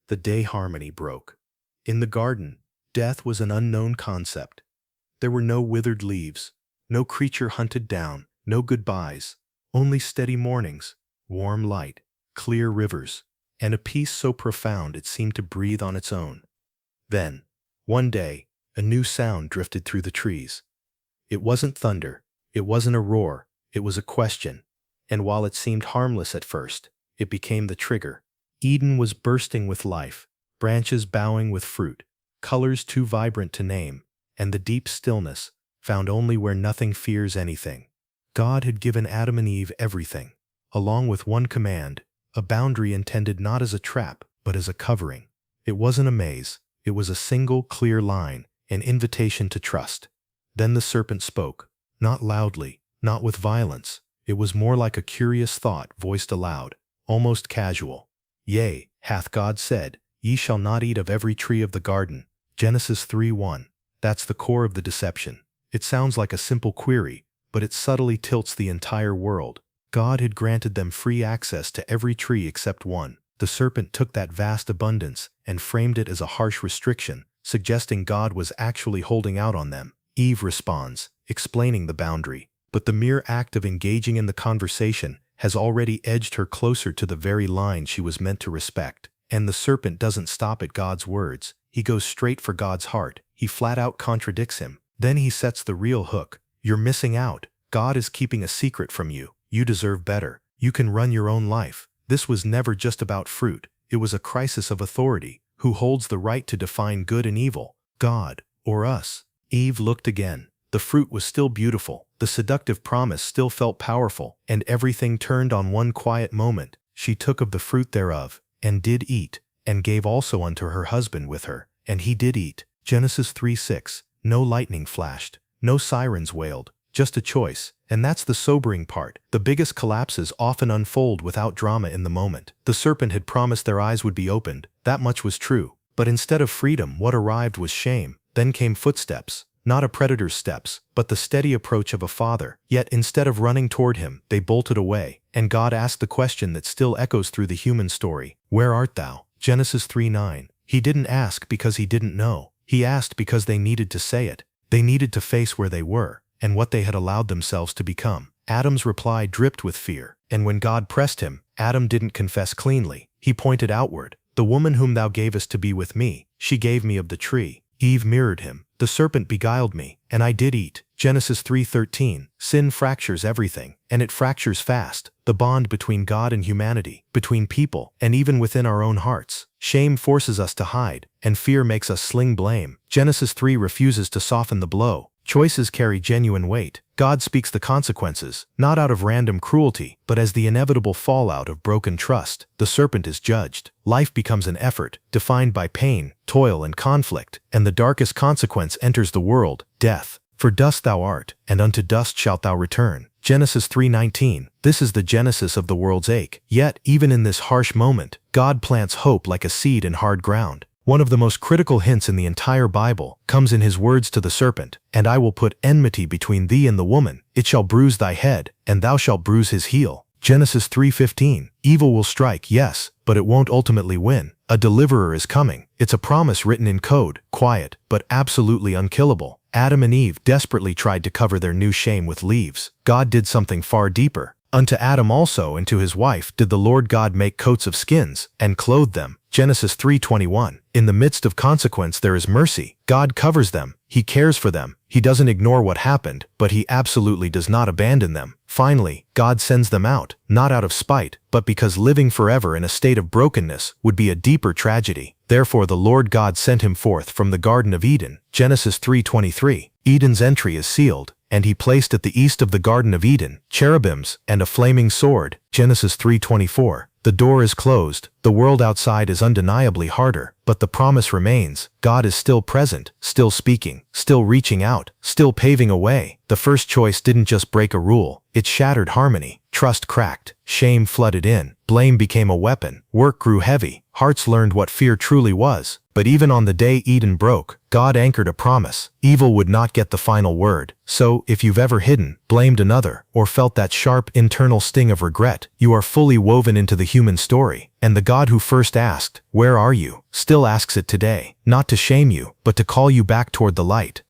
the day harmony broke. In the garden, death was an unknown concept. There were no withered leaves, no creature hunted down, no goodbyes, only steady mornings, warm light, clear rivers, and a peace so profound it seemed to breathe on its own. Then, one day, a new sound drifted through the trees. It wasn't thunder, it wasn't a roar, it was a question, and while it seemed harmless at first, it became the trigger. Eden was bursting with life, branches bowing with fruit, colors too vibrant to name, and the deep stillness, found only where nothing fears anything. God had given Adam and Eve everything, along with one command, a boundary intended not as a trap, but as a covering. It wasn't a maze, it was a single, clear line, an invitation to trust. Then the serpent spoke, not loudly, not with violence. It was more like a curious thought voiced aloud, almost casual. Yea, hath God said, ye shall not eat of every tree of the garden. Genesis 3:1. That's the core of the deception. It sounds like a simple query, but it subtly tilts the entire world. God had granted them free access to every tree except one. The serpent took that vast abundance and framed it as a harsh restriction, suggesting God was actually holding out on them. Eve responds, explaining the boundary. But the mere act of engaging in the conversation has already edged her closer to the very line she was meant to respect. And the serpent doesn't stop at God's words. He goes straight for God's heart. He flat out contradicts him. Then he sets the real hook. You're missing out. God is keeping a secret from you. You deserve better. You can run your own life. This was never just about fruit. It was a crisis of authority. Who holds the right to define good and evil? God or us? Eve looked again. The fruit was still beautiful. The seductive promise still felt powerful. And everything turned on one quiet moment. She took of the fruit thereof, and did eat, and gave also unto her husband with her, and he did eat. Genesis 3:6. No lightning flashed. No sirens wailed. Just a choice. And that's the sobering part. The biggest collapses often unfold without drama in the moment. The serpent had promised their eyes would be opened. That much was true. But instead of freedom, what arrived was shame. Then came footsteps. Not a predator's steps, but the steady approach of a father. Yet instead of running toward him, they bolted away. And God asked the question that still echoes through the human story. Where art thou? Genesis 3:9. He didn't ask because he didn't know. He asked because they needed to say it. They needed to face where they were, and what they had allowed themselves to become. Adam's reply dripped with fear. And when God pressed him, Adam didn't confess cleanly. He pointed outward. The woman whom thou gavest to be with me, she gave me of the tree. Eve mirrored him. The serpent beguiled me, and I did eat. Genesis 3:13. Sin fractures everything, and it fractures fast. The bond between God and humanity, between people, and even within our own hearts. Shame forces us to hide, and fear makes us sling blame. Genesis 3 refuses to soften the blow. Choices carry genuine weight. God speaks the consequences, not out of random cruelty, but as the inevitable fallout of broken trust. The serpent is judged. Life becomes an effort, defined by pain, toil, and conflict, and the darkest consequence enters the world, death. For dust thou art, and unto dust shalt thou return. Genesis 3:19. This is the genesis of the world's ache. Yet, even in this harsh moment, God plants hope like a seed in hard ground. One of the most critical hints in the entire Bible comes in his words to the serpent, and I will put enmity between thee and the woman. It shall bruise thy head, and thou shalt bruise his heel. Genesis 3:15. Evil will strike, yes, but it won't ultimately win. A deliverer is coming. It's a promise written in code, quiet, but absolutely unkillable. Adam and Eve desperately tried to cover their new shame with leaves. God did something far deeper. Unto Adam also and to his wife did the Lord God make coats of skins, and clothe them. Genesis 3:21. In the midst of consequence there is mercy. God covers them. He cares for them. He doesn't ignore what happened, but he absolutely does not abandon them. Finally, God sends them out, not out of spite, but because living forever in a state of brokenness would be a deeper tragedy. Therefore the Lord God sent him forth from the Garden of Eden. Genesis 3:23. Eden's entry is sealed, and he placed at the east of the Garden of Eden cherubims and a flaming sword. Genesis 3:24. The door is closed, the world outside is undeniably harder, but the promise remains. God is still present, still speaking, still reaching out, still paving a way. The first choice didn't just break a rule, it shattered harmony. Trust cracked, shame flooded in, blame became a weapon, work grew heavy, hearts learned what fear truly was. But even on the day Eden broke, God anchored a promise. Evil would not get the final word. So, if you've ever hidden, blamed another, or felt that sharp internal sting of regret, you are fully woven into the human story. And the God who first asked, "Where are you?" still asks it today, not to shame you, but to call you back toward the light.